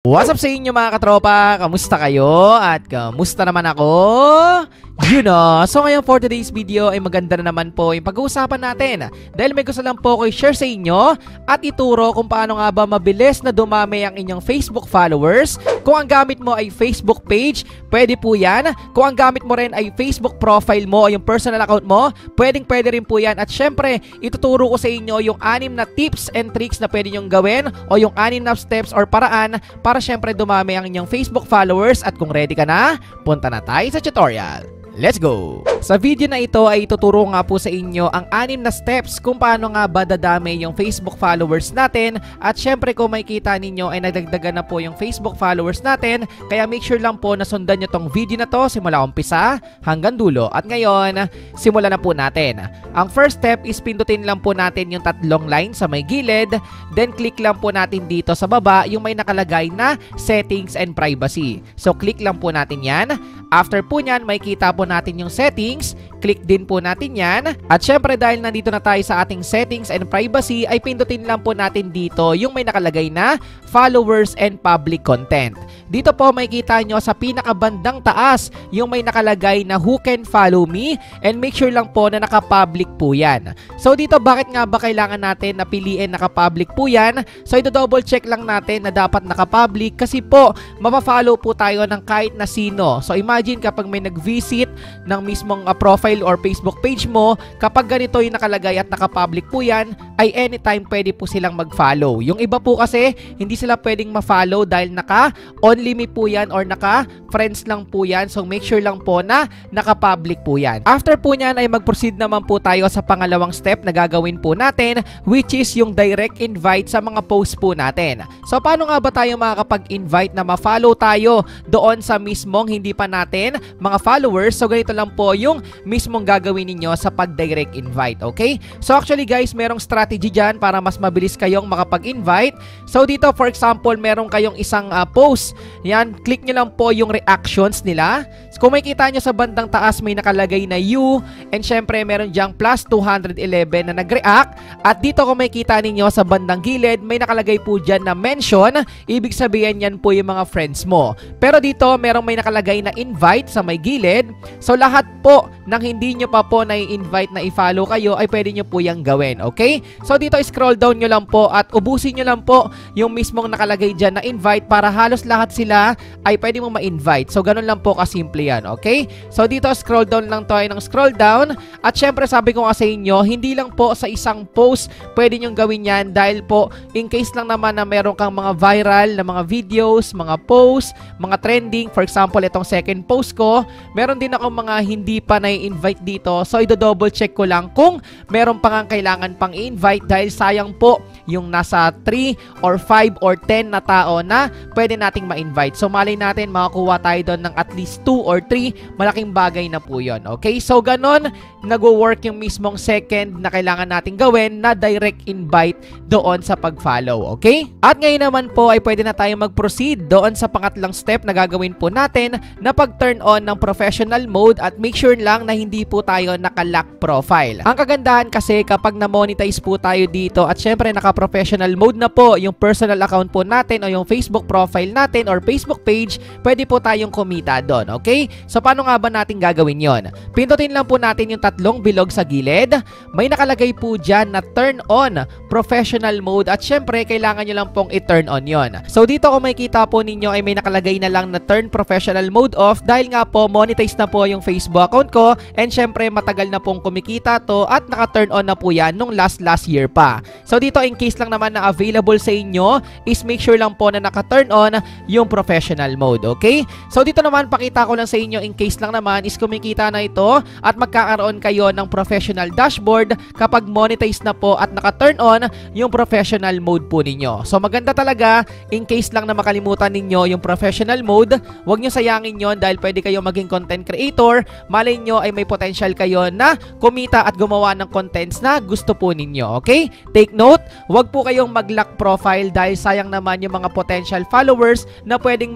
What's up sa inyo mga katropa? Kamusta kayo? At kamusta naman ako? So ngayon for today's video ay maganda na naman po yung pag-uusapan natin. Dahil may gusto lang po ko i-share sa inyo at ituro kung paano nga ba mabilis na dumami ang inyong Facebook followers. Kung ang gamit mo ay Facebook page, pwede po yan. Kung ang gamit mo rin ay Facebook profile mo o yung personal account mo, pwede rin po yan. At syempre, ituturo ko sa inyo yung 6 na tips and tricks na pwede nyong gawin o yung 6 na steps or paraan para syempre dumami ang inyong Facebook followers. At kung ready ka na, punta na tayo sa tutorial. Let's go! Sa video na ito ay ituturo nga po sa inyo ang 6 na steps kung paano nga ba dadami yung Facebook followers natin. At syempre kung makikita ninyo ay nagdagdagan na po yung Facebook followers natin. Kaya make sure lang po na sundan nyo tong video na to simula umpisa hanggang dulo. At ngayon, simulan na po natin. Ang first step is pindutin lang po natin yung 3 line sa may gilid. Then click lang po natin dito sa baba yung may nakalagay na settings and privacy. So click lang po natin yan. After po nyan, makikita po natin yung settings. Click din po natin yan. At syempre dahil nandito na tayo sa ating settings and privacy, ay pindutin lang po natin dito yung may nakalagay na followers and public content. Dito po makikita nyo sa pinakabandang taas yung may nakalagay na who can follow me, and make sure lang po na naka-public po yan. So dito bakit nga ba kailangan natin na piliin naka-public po yan? So ito double check lang natin na dapat naka-public kasi po mapafollow po tayo ng kahit na sino. So imagine kapag may nag-visit ng mismong profile or Facebook page mo, kapag ganito yung nakalagay at naka-public po yan, ay anytime pwede po silang mag-follow. Yung iba po kasi hindi sila pwedeng ma-follow dahil naka-only me po yan or naka-friends lang po yan. So make sure lang po na naka-public po yan. After po nyan ay mag-proceed naman po tayo sa pangalawang step na gagawin po natin, which is yung direct invite sa mga post po natin. So paano nga ba tayo makakapag-invite na ma-follow tayo doon sa mismong hindi pa natin mga followers? So ganito lang po yung mismong gagawin ninyo sa pag-direct invite, okay? So actually guys, merong strategy dyan para mas mabilis kayong makapag-invite. So dito for example, meron kayong isang post. Yan, click nyo lang po yung reactions nila. So kung makikita nyo sa bandang taas may nakalagay na you, and syempre meron dyang plus 211 na nag-react. At dito kung makikita ninyo sa bandang gilid, may nakalagay po dyan na mention. Ibig sabihin yan po yung mga friends mo. Pero dito merong may nakalagay na invite sa may gilid. So lahat po nang hindi nyo pa po na-invite na i-follow kayo ay pwede nyo po yung gawin, okay? So dito scroll down nyo lang po at ubusin nyo lang po yung mismong nakalagay dyan na invite para halos lahat sila ay pwede mong ma-invite. So ganun lang po kasimple yan, okay? So dito scroll down lang tayo ng scroll down. At syempre sabi ko nga sa inyo, hindi lang po sa isang post pwede nyong gawin yan dahil po in case lang naman na meron kang mga viral na mga videos, mga posts, mga trending. For example, itong second post ko, meron din ako mga hindi pa na-invite dito. So i-double check ko lang kung meron pa nga kailangan pang i-invite dahil sayang po yung nasa 3 or 5 or 10 na tao na pwede nating ma-invite. So malay natin makakuha tayo doon ng at least 2 or 3, malaking bagay na po yun. Okay? So ganon, nagwo-work yung mismong second na kailangan nating gawin na direct invite doon sa pag-follow. Okay? At ngayon naman po ay pwede na tayo mag-proceed doon sa pangatlong step na gagawin po natin na pag-turn on ng professional mode, at make sure lang na hindi po tayo naka-lock profile. Ang kagandahan kasi kapag na-monetize po tayo dito at syempre naka-professional mode na po yung personal account po natin o yung Facebook profile natin or Facebook page, pwede po tayong kumita doon, okay? So paano nga ba natin gagawin yon? Pindutin lang po natin yung 3 bilog sa gilid. May nakalagay po dyan na turn on professional mode at syempre kailangan nyo lang pong i-turn on yon. So dito kung makikita po ninyo ay may nakalagay na lang na turn professional mode off dahil nga po monetize na po yung Facebook account ko, and syempre matagal na pong kumikita to at naka-turn on na po yan nung last year pa. So dito in case lang naman na available sa inyo is make sure lang po na naka-turn on yung professional mode, okay? So dito naman pakita ko lang sa inyo in case lang naman is kumikita na ito at magkakaroon kayo ng professional dashboard kapag monetize na po at naka-turn on yung professional mode po ninyo. So maganda talaga in case lang na makalimutan ninyo yung professional mode, huwag nyo sayangin yon dahil pwede kayo maging content creator. Malay nyo ay may potential kayo na kumita at gumawa ng contents na gusto po ninyo, okay? Take note, huwag po kayong mag-lock profile dahil sayang naman yung mga potential followers na pwedeng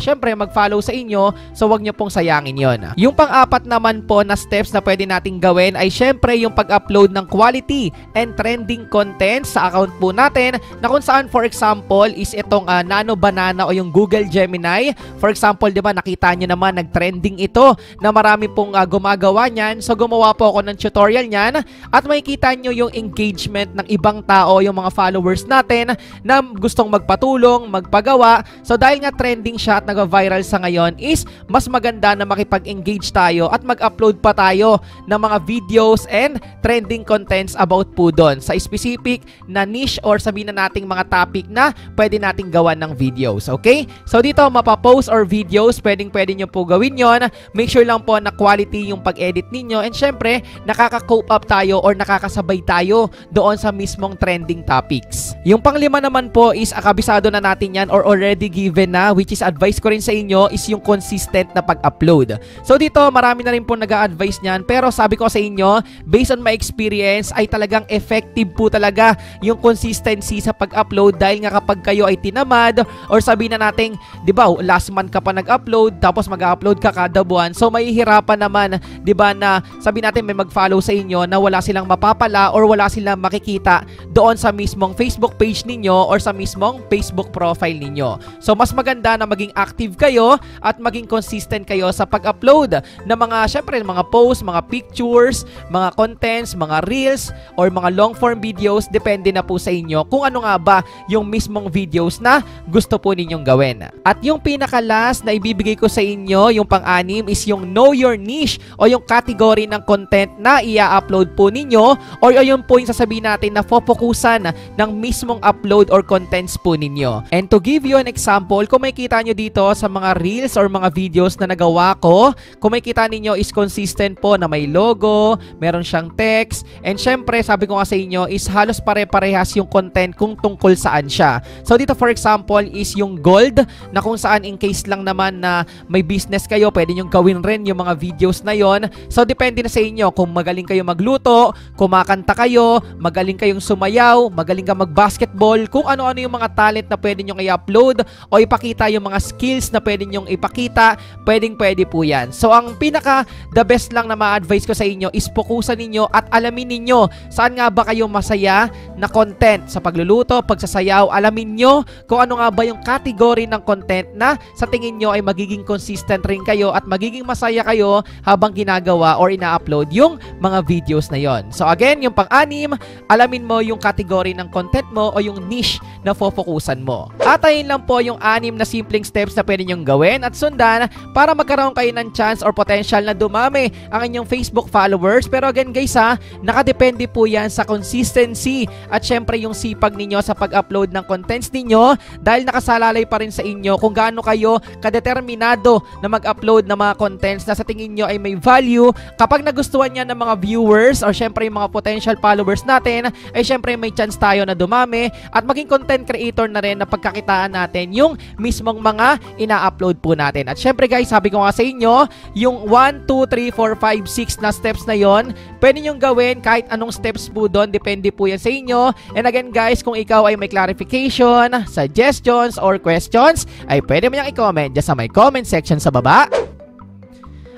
syempre mag-follow sa inyo. So huwag nyo nyo pong sayangin yon. Yung pang-apat naman po na steps na pwede nating gawin ay syempre yung pag-upload ng quality and trending content sa account po natin, na kung saan for example is itong Nano Banana o yung Google Gemini. For example, di ba, nakita nyo naman nag-trending ito na marami pong gumagawa niyan. So gumawa po ako ng tutorial niyan at makikita nyo yung engagement ng ibang tao, yung mga followers natin na gustong magpatulong, magpagawa. So dahil nga trending siya at nag-viral sa ngayon, is mas maganda na makipag-engage tayo at mag-upload pa tayo ng mga videos and trending contents about po doon sa specific na niche or sabihin na nating mga topic na pwede nating gawan ng videos. Okay? So dito mapapost or videos, pwede nyo po gawin yon. Make sure lang po na quality yung pag-edit ninyo, and syempre nakaka-cope up tayo or nakakasabay tayo doon sa mismong trending topics. Yung panglima naman po is kabisado na natin yan or already given na, which is advice ko rin sa inyo, is yung consistent na pag-upload. So dito marami na rin po nag-a-advise niyan, pero sabi ko sa inyo, based on my experience, ay talagang effective po talaga yung consistency sa pag-upload, dahil nga kapag kayo ay tinamad or sabihin na natin, di ba, last month ka pa nag-upload tapos mag-upload ka kada buwan, so mahihirapan naman, di ba, na sabihin natin may mag-follow sa inyo na wala silang mapapala or wala silang makikita doon sa mismong Facebook page ninyo or sa mismong Facebook profile ninyo. So mas maganda na maging active kayo at maging consistent kayo sa pag-upload ng mga, syempre, mga posts, mga pictures, mga contents, mga reels or mga long form videos. Depende na po sa inyo kung ano nga ba yung mismong videos na gusto po ninyong gawin. At yung pinaka-last na ibibigay ko sa inyo, yung pang-anim, is yung know your niche o yung category ng content na i-upload po ninyo, or yun po yung sasabihin natin na focusan ng mismong upload or contents po ninyo. And to give you an example, kung makikita nyo dito sa mga reels or mga videos na nagawa ko, kung makikita ninyo is consistent po na may logo, meron siyang text, and syempre sabi ko nga sa inyo is halos pare-parehas yung content kung tungkol saan siya. So dito for example is yung gold, na kung saan in case lang naman na may business kayo, pwede nyong gawin rin yung mga videos na yon. So depende na sa inyo kung magaling kayo magluto, kumakanta kayo, magaling kayong sumayaw, magaling ka mag-basketball, kung ano-ano yung mga talent na pwede nyong i-upload o ipakita, yung mga skills na pwede nyong ipakita, pwede po yan. So ang pinaka the best lang na ma-advise ko sa inyo is fokusan ninyo at alamin ninyo saan nga ba kayo masaya na content sa pagluluto, pagsasayaw. Alamin nyo kung ano nga ba yung category ng content na sa tingin nyo ay magiging consistent rin kayo at magiging masaya kayo habang ginagawa or ina-upload yung mga videos na yon. So again, yung pang-anim, alamin mo yung category ng content mo o yung niche na focusan mo. At ayun lang po yung 6 na simpleng steps na pwede nyong gawin at sundan para magkaroon kayo ng chance or potential na dumami ang inyong Facebook followers. Pero again guys nakadepende po yan sa consistency at syempre yung sipag ninyo sa pag-upload ng contents ninyo, dahil nakasalalay pa rin sa inyo kung gaano kayo kadeterminado na mag-upload ng mga contents na sa tingin nyo ay may value. Kapag nagustuhan yan ng mga viewers or syempre yung mga potential followers natin, ay syempre may chance tayo na dumami at maging content creator na rin na pagkakitaan natin yung mismong mga ina-upload po natin. At syempre guys, sabi ko nga sa inyo, yung 1, 2, 3, 4, 5, 6 na steps na yon, pwede nyong gawin kahit anong steps po doon, depende po yan sa inyo. And again guys, kung ikaw ay may clarification, suggestions, or questions, ay pwede mo yung i-comment dyan sa may comment section sa baba.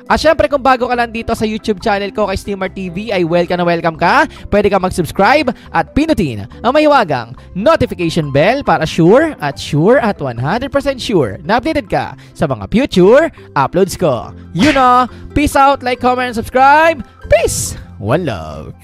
At syempre kung bago ka lang dito sa YouTube channel ko kay Steamer TV, ay welcome na welcome ka. Pwede ka mag-subscribe at pinutin ang mahiwagang notification bell para sure at 100% sure na updated ka sa mga future uploads ko. You know, peace out, like, comment, and subscribe. Peace! One love!